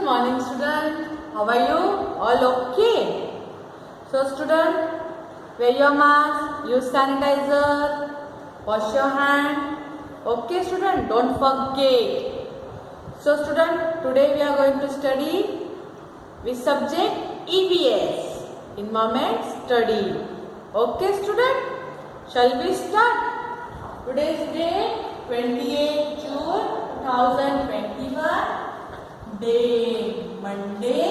morning student. How are you? All okay? So student, wear your mask, use sanitizer, wash your hand. Okay student, don't forget. So student, today we are going to study which subject? EVS, Environment Study. Okay student, shall we start? Today's date 28 June 2021. Day Monday.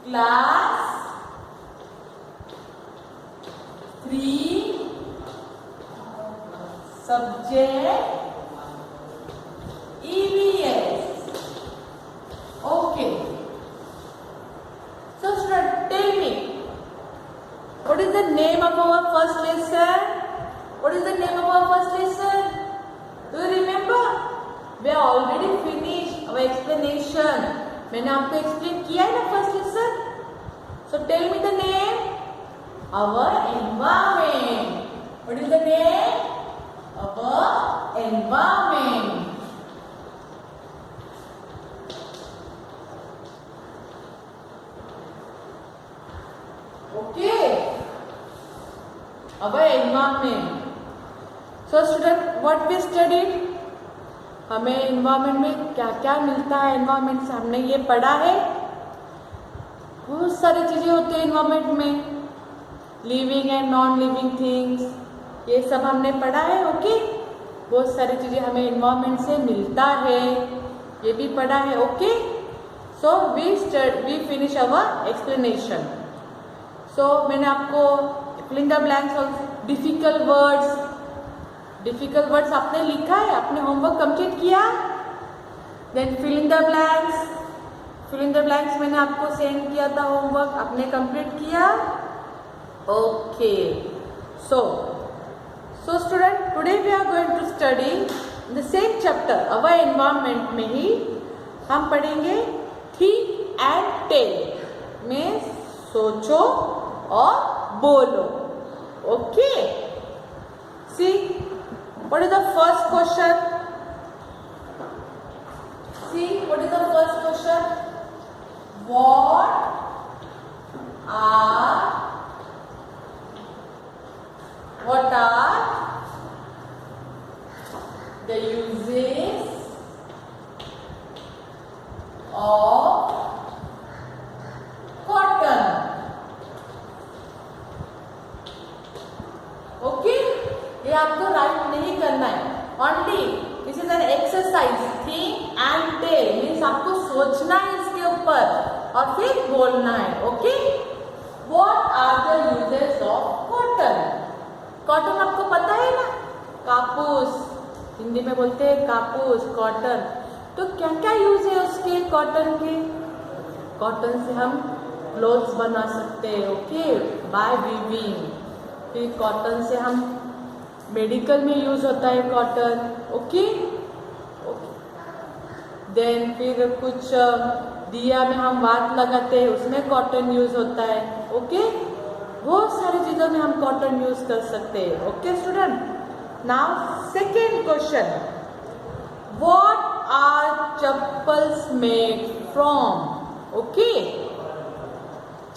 Class 3. Subject EVS. Okay. So student, tell me, what is the name of our first lesson? What is the name of our first lesson? Do you remember? We have already finished our explanation. मैंने आपको explain किया है ना first lesson. So tell me the name. Our environment. What is the name? Our environment. Okay. Our environment. So student, what we studied? हमें environment में क्या क्या मिलता है एनवायरनमेंट से हमने ये पढ़ा है. बहुत सारी चीज़ें होती है एनवायरनमेंट में, living and non living things, ये सब हमने पढ़ा है. ओके, बहुत सारी चीज़ें हमें एनवायरनमेंट से मिलता है, ये भी पढ़ा है. Okay, so we finish our explanation. So मैंने आपको fill in the blanks of difficult words आपने लिखा है, आपने होमवर्क कंप्लीट किया. Then fill in the blanks मैंने आपको सेंड किया था होमवर्क, आपने कंप्लीट किया. Okay, so student, today we are going to study the same chapter our environment में ही हम पढ़ेंगे थिंक एंड टेल में सोचो और बोलो. Okay, see what is the first question? See, what is the first question? What are the uses of cotton? Okay, ये आपको राइट नहीं करना है. Only this is an exercise. Think and tell means आपको सोचना है इसके ऊपर और फिर बोलना है. Okay, what are the uses of cotton? Cotton आपको पता है ना, कापूस, हिंदी में बोलते हैं कापूस, कॉटन. तो क्या क्या यूज है उसके कॉटन के? कॉटन से हम क्लोथ्स बना सकते हैं. Okay, by weaving. फिर कॉटन से हम मेडिकल में यूज होता है कॉटन. ओके, देन फिर कुछ दिया में हम वात लगाते हैं, उसमें कॉटन यूज होता है. ओके, बहुत सारी चीजों में हम कॉटन यूज कर सकते हैं. Okay student, now second question, what are chappals made from? Okay,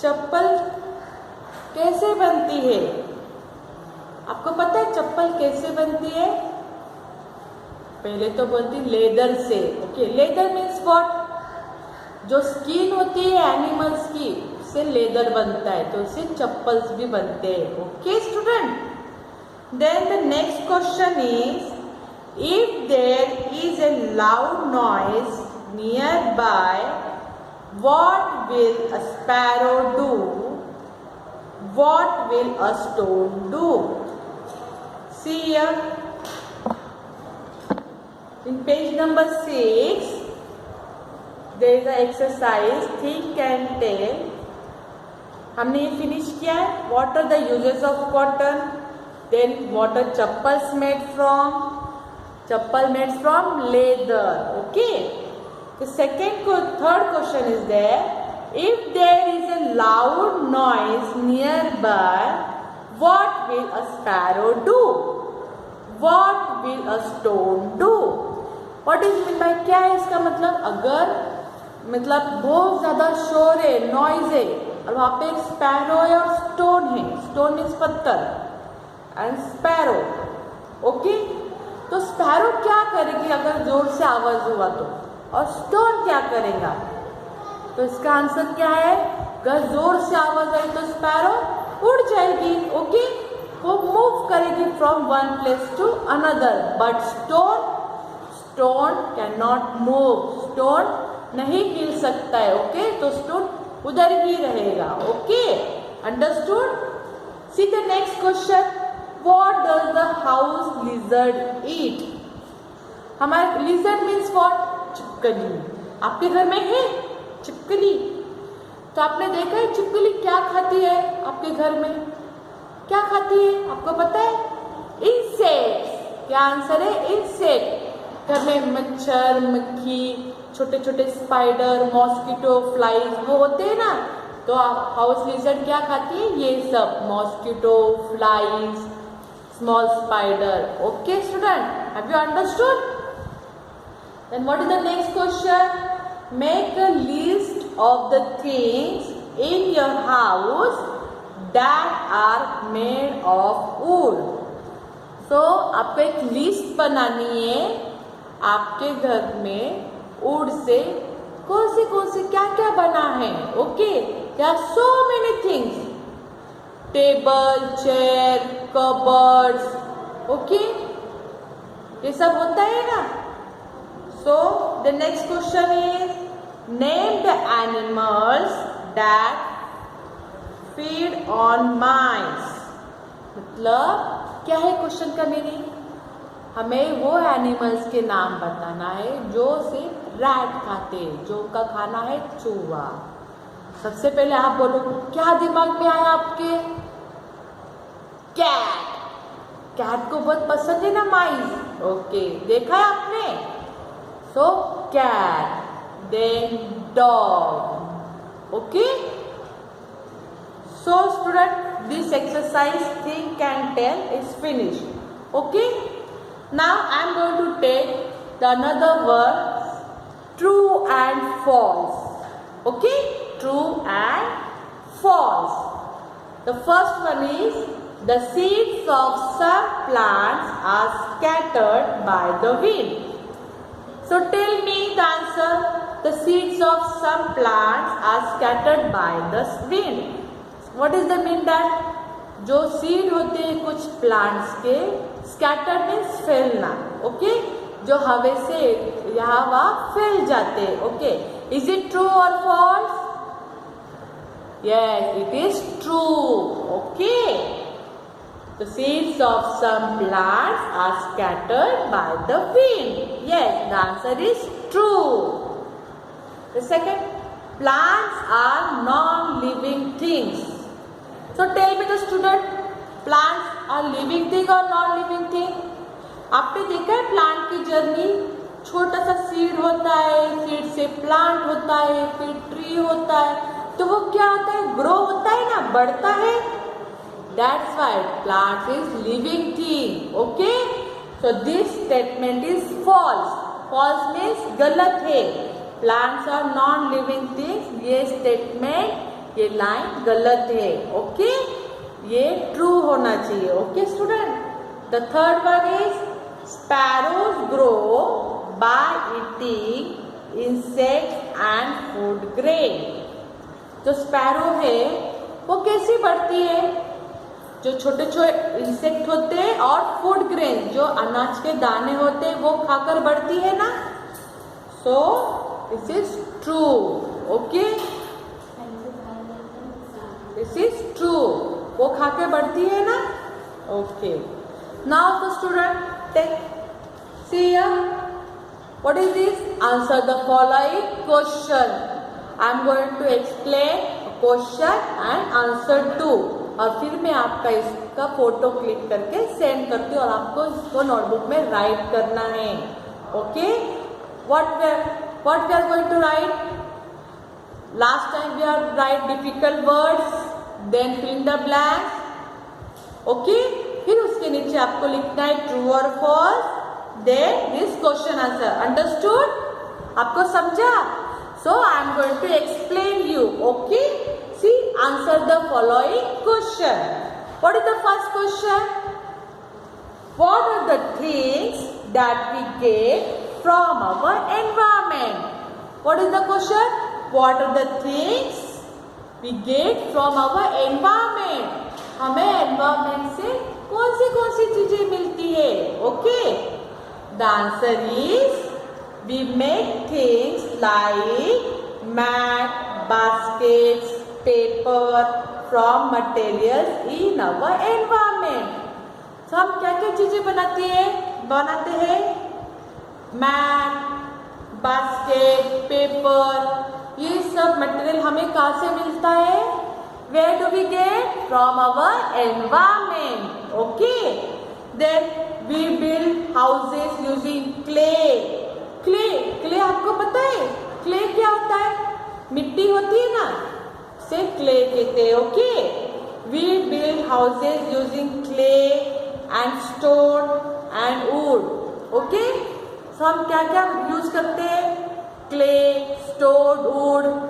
चप्पल कैसे बनती है? आपको पता है चप्पल कैसे बनती है? पहले तो बनती लेदर से. Okay, leather means what? जो स्किन होती है एनिमल्स की, उससे लेदर बनता है, तो उससे चप्पल्स भी बनते हैं. Okay student, then the next question is, if there is a loud noise nearby, what will a sparrow do? What will a stone do? See here in page number 6 there is an exercise think and tell. हमने ये finish किया है. What are the uses of cotton? Then what are chappals made from? Chappal made from leather. Okay. The third question is there. If there is a loud noise nearby, what will a sparrow do? What will a stone do? What is mean by, क्या है इसका मतलब? अगर मतलब बहुत ज्यादा शोर है, नॉइज है, और वहां पे एक स्पैरो है और स्टोन है, स्टोन मीन्स पत्थर एंड स्पैरो, ओके। तो स्पैरो क्या करेगी अगर जोर से आवाज हुआ तो, और स्टोन क्या करेगा? तो इसका आंसर क्या है? अगर जोर से आवाज आई तो स्पैरो उड़ जाएगी, ओके, वो मूव करेगी from one place to another, but stone can not move, stone नहीं हिल सकता है, ओके। तो स्टोन उधर ही रहेगा, okay, understood. See the next question, what does the house lizard eat? हमारे लिजर्ड मीन्स व्हाट? छिपकली। आपके घर में है छिपकली? तो आपने देखा है छिपकली क्या खाती है? आपके घर में क्या खाती है आपको पता है? इंसेक्ट्स। क्या आंसर है? इंसेक्ट। घर में मच्छर, मक्खी, छोटे छोटे स्पाइडर, मॉस्किटो, फ्लाइज वो होते हैं ना, तो हाउस लिजर्ड क्या खाती है? ये सब, mosquito, flies, small spider, okay student, have you understood? Then what is the next question? Make a list of the things in your house that are made of wood. So आपको एक list बनानी है आपके घर में would say कौन से क्या क्या बना है, okay. There are so many things, table, chair, cupboards, okay, ये सब होता है ना। So the next question is name the animals that feed on mice. मतलब क्या है क्वेश्चन का मीनिंग? हमें वो एनिमल्स के नाम बताना है जो सिर्फ रैट खाते हैं, जो उनका खाना है चूहा। सबसे पहले आप बोलो क्या दिमाग में आया आपके? कैट। कैट को बहुत पसंद है ना माइस, ओके, देखा है आपने? So cat, then dog, okay. So student, this exercise think and tell is finished, okay. Now I am going to take the another word, true and false, okay, true and false. The first one is the seeds of some plants are scattered by the wind. So tell me the answer. The seeds of some plants are scattered by the wind. What is the mean that? जो seed होते हैं कुछ plants के, scatter means फैलना, okay, जो हवा से यहाँ वहाँ फैल जाते हैं, ओके। इज इट ट्रू और false? Yes, it is true, okay. The seeds of some plants are scattered by the wind. Yes, the answer is true. The second, plants are non-living things. So tell me the student, plants are living thing or non-living thing? आपने देखा है plant की journey? छोटा सा seed होता है, seed से plant होता है, फिर ट्री होता है, तो वो क्या होता है? ग्रो होता है ना, बढ़ता है। That's why plants is living thing, okay? So this statement is false. False means गलत है। Plants are non-living things. ये statement, ये लाइन गलत है, ओके, ये ट्रू होना चाहिए, okay student. The third one is sparrows grow by eating insects and food grain. जो स्पैरो है वो कैसे बढ़ती है? जो छोटे छोटे इंसेक्ट होते हैं और फूड ग्रेन, जो अनाज के दाने होते हैं, वो खाकर बढ़ती है ना। So this is true, okay, this is true, वो खा के बढ़ती है ना, okay. Now the student take see here, what is this? Answer the following question. I am going to explain question and answer two, और फिर मैं आपका इसका फोटो क्लिक करके सेंड करती हूँ और आपको इसको नोटबुक में राइट करना है, okay. What we are going to write? Last time we are write difficult words, then fill in the blanks, okay. फिर उसके नीचे आपको लिखना है true or false, then this question answer. Understood? आपको समझा? So I am going to explain you. Okay? See, answer the following question. What is the first question? What are the things that we get from our environment? What is the question? What are the things we get from our environment? हमें environment से कौन सी चीजें मिलती है? Okay? The answer is we make things like mat, baskets, paper from materials in our environment. तो हम क्या क्या चीजें बनाते हैं? मैट, बास्केट, पेपर, ये सब मटेरियल हमें कहाँ से मिलता है? Where do we get? From our environment. Okay? Then we build houses using clay. Clay आपको पता है? क्ले क्या होता है? मिट्टी होती है ना, से क्ले कहते हैं. Okay? We build houses using clay and stone and wood. Okay? So हम क्या क्या यूज करते हैं? क्ले, स्टोन,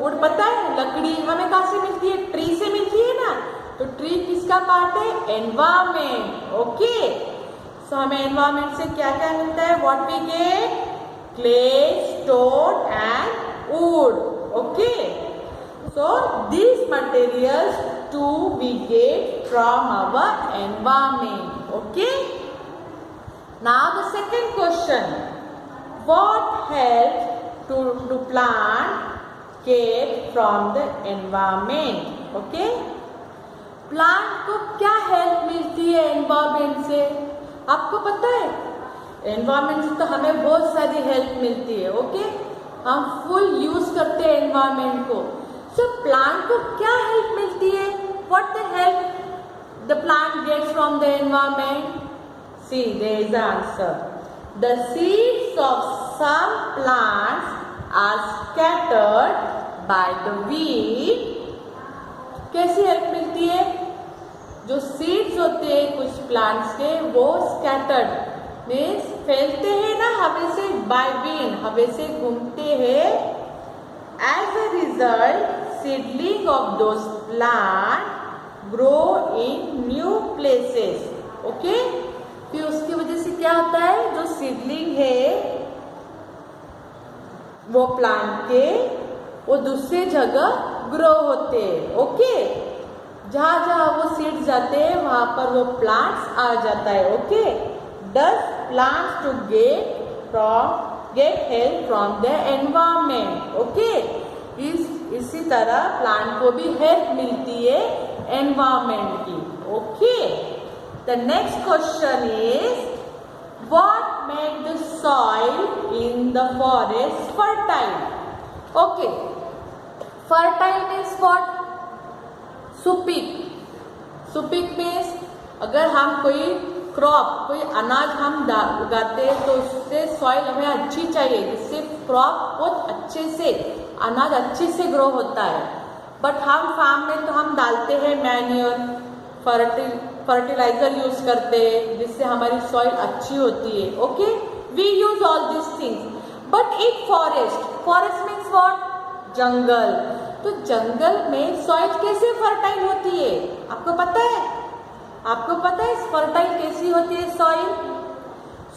वुड पता है? लकड़ी हमें कहाँ से मिलती है? ट्री से मिलती है ना. तो ट्री किसका पार्ट है? एनवायरमेंट. ओके? सो हमें एनवायरमेंट से क्या क्या मिलता है? What we get? Clay, stone and wood. Okay? So these materials too we get from our environment. Okay? Now the second question. What help to plant get from the environment? Okay? Plant को क्या help मिलती है environment से? आपको पता है? Environment से तो हमें बहुत सारी हेल्प मिलती है. ओके? हम फुल यूज करते हैं एनवायरमेंट को. सो प्लांट को क्या हेल्प मिलती है? What the help the plant gets from the environment? See, there is the answer. The seeds of some plants are scattered by the wind. कैसी हेल्प मिलती है? जो सीड्स होते हैं कुछ प्लांट्स के, वो स्कैटर्ड मीन्स फैलते हैं ना हवा से, बाय विंड, हवा से घूमते हैं. As a result seedling of those plant grow in new places. Okay? फिर उसकी वजह से क्या होता है? जो सीडलिंग है वो प्लांट के, वो दूसरे जगह ग्रो होते हैं. ओके? जहाँ जहाँ वो सीड जाते हैं वहां पर वो प्लांट्स आ जाता है. Okay? Thus plants to get help from the environment. Okay? इसी तरह प्लांट को भी हेल्प मिलती है एनवायरमेंट की. Okay? The next question is, what made the soil in the forest fertile? Okay? Fertile means what? सुपिक means अगर हम कोई क्रॉप, कोई अनाज हम उगाते हैं तो उससे सॉइल हमें अच्छी चाहिए, जिससे क्रॉप बहुत अच्छे से, अनाज अच्छे से ग्रो होता है. बट हम फार्म में तो हम डालते हैं मैन्योर, फर्टिलाइजर यूज करते हैं, जिससे हमारी सॉइल अच्छी होती है. Okay? We use all this things. But in forest means what? जंगल. तो जंगल में सॉइल कैसे फर्टाइल होती है? आपको पता है? फर्टाइल कैसी होती है soil?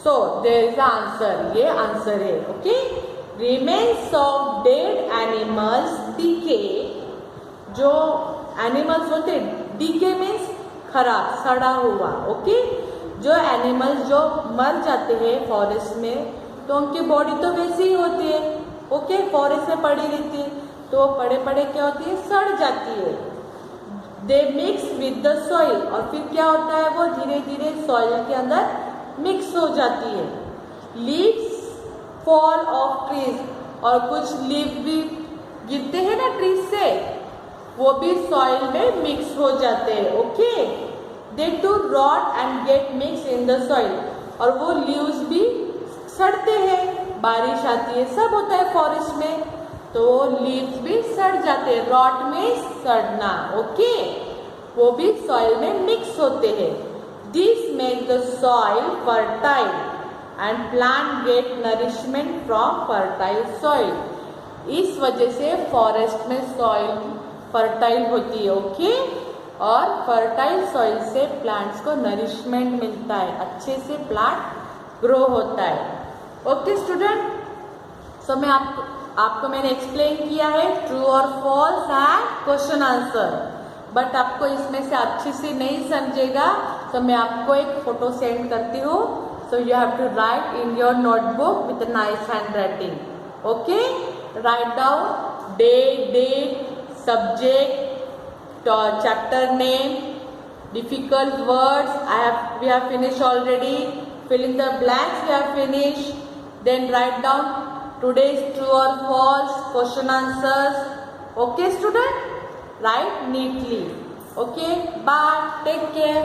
So there is the answer. ये आंसर है. Okay? Remains of dead animals decay. जो एनिमल्स होते, डीके मीन्स खराब, सड़ा हुआ. ओके? जो एनिमल्स जो मर जाते हैं फॉरेस्ट में, तो उनकी बॉडी तो वैसी ही होती है. ओके? फॉरेस्ट में पड़ी रहती है, तो पड़े क्या होती है? सड़ जाती है. दे मिक्स विद द सॉइल. और फिर क्या होता है? वो धीरे धीरे सॉइल के अंदर मिक्स हो जाती है. Leaves fall of trees. और कुछ लीव भी गिरते हैं ना ट्रीज से, वो भी सॉइल में मिक्स हो जाते हैं. Okay? They to rot and get mix in the soil. और वो लीव्स भी सड़ते हैं, बारिश आती है, सब होता है फॉरेस्ट में, तो लीव्स भी सड़ जाते हैं. रॉट में सड़ना. ओके? वो भी सॉइल में मिक्स होते हैं. This make the soil fertile. and plant get nourishment from fertile soil. इस वजह से फॉरेस्ट में सॉइल फर्टाइल होती है, ओके? और फर्टाइल सॉइल से प्लांट्स को नरिशमेंट मिलता है, अच्छे से प्लांट ग्रो होता है, ओके स्टूडेंट? सो मैं आपको मैंने एक्सप्लेन किया है ट्रू और false and question answer, but आपको इसमें से अच्छे से नहीं समझेगा तो मैं आपको एक फोटो सेंड करती हूँ. So you have to write in your notebook with nice hand writing, okay? Write down date, subject, chapter name, difficult words. We have finished already. Fill in the blanks. We have finished. Then write down today's true or false question answers. Okay, student? Write neatly. Okay. Bye. Take care.